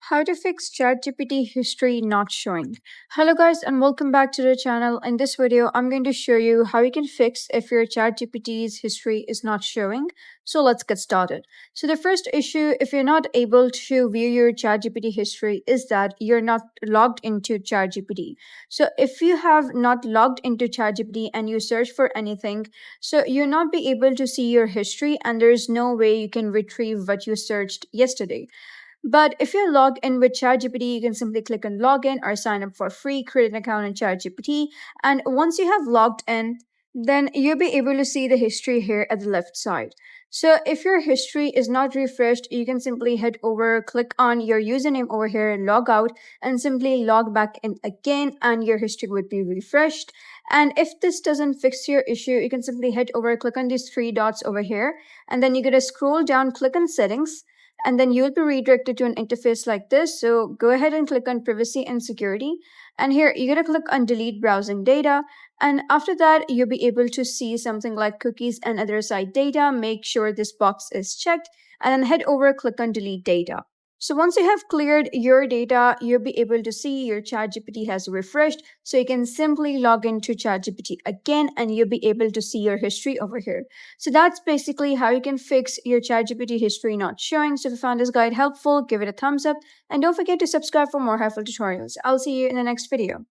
How to fix ChatGPT history not showing. Hello guys and welcome back to the channel. In this video, I'm going to show you how you can fix if your ChatGPT's history is not showing. So let's get started. So the first issue, if you're not able to view your ChatGPT history, is that you're not logged into ChatGPT. So if you have not logged into ChatGPT and you search for anything, so you'll not be able to see your history and there's no way you can retrieve what you searched yesterday. But if you're logged in with ChatGPT, you can simply click on login or sign up for free, create an account in ChatGPT. And once you have logged in, then you'll be able to see the history here at the left side. So if your history is not refreshed, you can simply head over, click on your username over here, log out, and simply log back in again, and your history would be refreshed. And if this doesn't fix your issue, you can simply head over, click on these three dots over here, and then you're going to scroll down, click on settings, and then you'll be redirected to an interface like this. So go ahead and click on privacy and security. And here you're going to click on delete browsing data. And after that, you'll be able to see something like cookies and other site data. Make sure this box is checked and then head over, click on delete data. So once you have cleared your data, you'll be able to see your ChatGPT has refreshed. So you can simply log into ChatGPT again and you'll be able to see your history over here. So that's basically how you can fix your ChatGPT history not showing. So if you found this guide helpful, give it a thumbs up and don't forget to subscribe for more helpful tutorials. I'll see you in the next video.